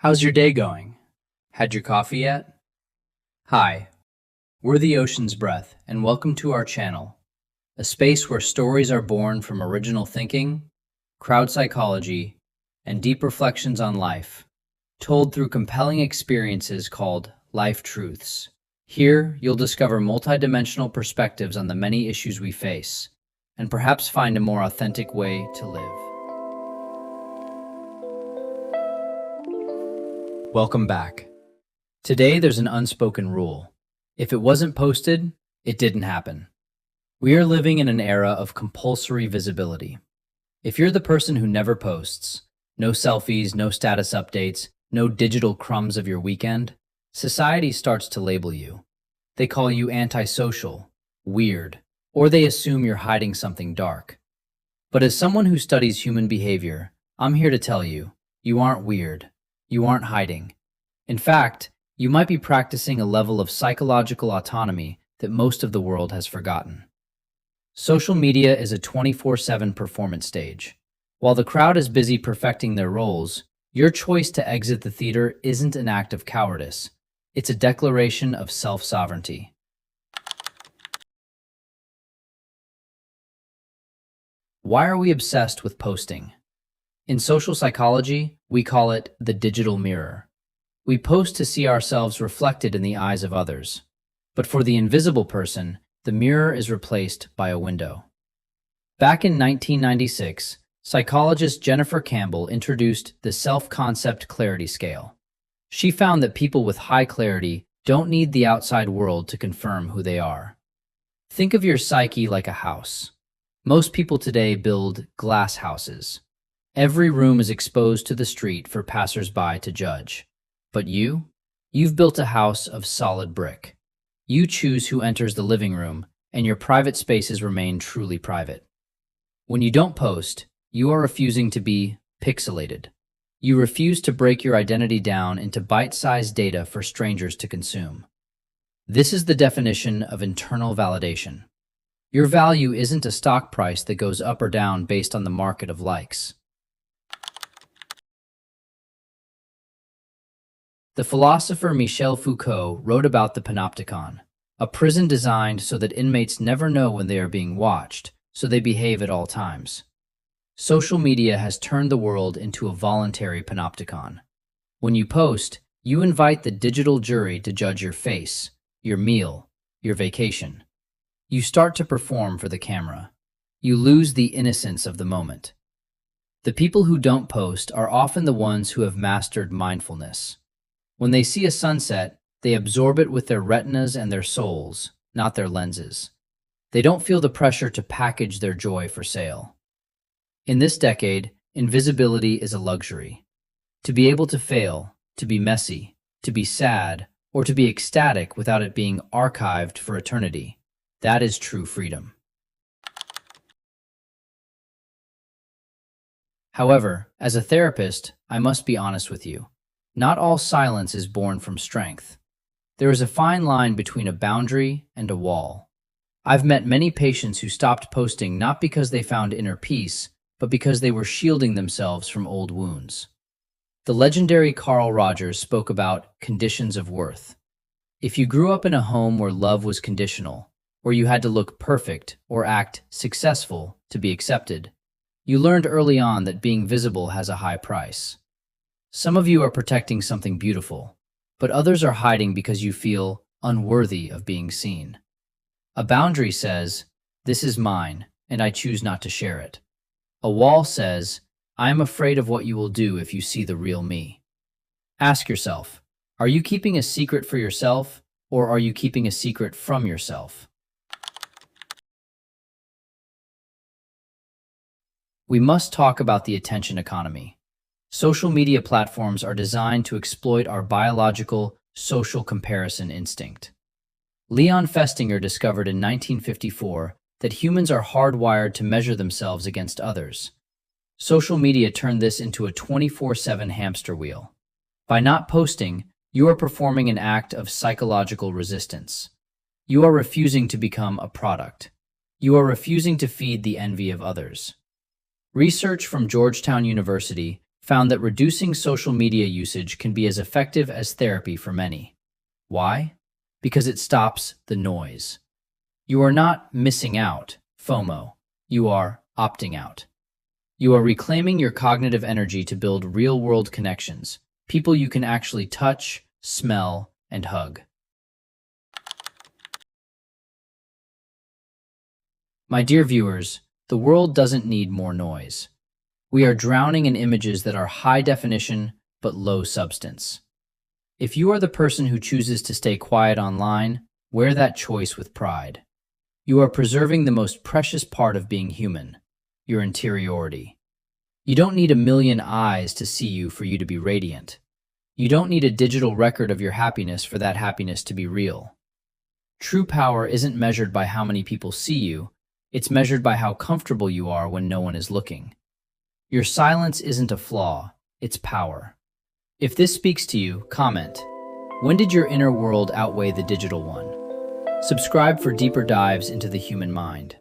How's your day going? Had your coffee yet? Hi, we're the Ocean's Breath, and welcome to our channel, a space where stories are born from original thinking, crowd psychology, and deep reflections on life, told through compelling experiences called Life Truths. Here, you'll discover multidimensional perspectives on the many issues we face, and perhaps find a more authentic way to live. Welcome back. Today, there's an unspoken rule. If it wasn't posted, it didn't happen. We are living in an era of compulsory visibility. If you're the person who never posts, no selfies, no status updates, no digital crumbs of your weekend, society starts to label you. They call you antisocial, weird, or they assume you're hiding something dark. But as someone who studies human behavior, I'm here to tell you, you aren't weird. You aren't hiding. In fact, you might be practicing a level of psychological autonomy that most of the world has forgotten. Social media is a 24/7 performance stage. While the crowd is busy perfecting their roles, your choice to exit the theater isn't an act of cowardice. It's a declaration of self-sovereignty. Why are we obsessed with posting? In social psychology, we call it the digital mirror. We post to see ourselves reflected in the eyes of others. But for the invisible person, the mirror is replaced by a window. Back in 1996, psychologist Jennifer Campbell introduced the self-concept clarity scale. She found that people with high clarity don't need the outside world to confirm who they are. Think of your psyche like a house. Most people today build glass houses. Every room is exposed to the street for passers-by to judge. But you've built a house of solid brick. You choose who enters the living room, and your private spaces remain truly private. When you don't post, you are refusing to be pixelated. You refuse to break your identity down into bite-sized data for strangers to consume. This is the definition of internal validation. Your value isn't a stock price that goes up or down based on the market of likes. The philosopher Michel Foucault wrote about the panopticon, a prison designed so that inmates never know when they are being watched, so they behave at all times. Social media has turned the world into a voluntary panopticon. When you post, you invite the digital jury to judge your face, your meal, your vacation. You start to perform for the camera. You lose the innocence of the moment. The people who don't post are often the ones who have mastered mindfulness. When they see a sunset, they absorb it with their retinas and their souls, not their lenses. They don't feel the pressure to package their joy for sale. In this decade, invisibility is a luxury. To be able to fail, to be messy, to be sad, or to be ecstatic without it being archived for eternity, that is true freedom. However, as a therapist, I must be honest with you. Not all silence is born from strength. There is a fine line between a boundary and a wall. I've met many patients who stopped posting not because they found inner peace, but because they were shielding themselves from old wounds. The legendary Carl Rogers spoke about conditions of worth. If you grew up in a home where love was conditional, where you had to look perfect or act successful to be accepted, you learned early on that being visible has a high price. Some of you are protecting something beautiful, but others are hiding because you feel unworthy of being seen. A boundary says, "This is mine, and I choose not to share it." A wall says, "I am afraid of what you will do if you see the real me." Ask yourself, are you keeping a secret for yourself, or are you keeping a secret from yourself? We must talk about the attention economy. Social media platforms are designed to exploit our biological, social comparison instinct. Leon Festinger discovered in 1954 that humans are hardwired to measure themselves against others. Social media turned this into a 24/7 hamster wheel. By not posting, you are performing an act of psychological resistance. You are refusing to become a product. You are refusing to feed the envy of others. Research from Georgetown University found that reducing social media usage can be as effective as therapy for many. Why? Because it stops the noise. You are not missing out, FOMO. You are opting out. You are reclaiming your cognitive energy to build real-world connections, people you can actually touch, smell, and hug. My dear viewers, the world doesn't need more noise. We are drowning in images that are high definition but low substance. If you are the person who chooses to stay quiet online, wear that choice with pride. You are preserving the most precious part of being human, your interiority. You don't need a million eyes to see you for you to be radiant. You don't need a digital record of your happiness for that happiness to be real. True power isn't measured by how many people see you, it's measured by how comfortable you are when no one is looking. Your silence isn't a flaw, it's power. If this speaks to you, comment. When did your inner world outweigh the digital one? Subscribe for deeper dives into the human mind.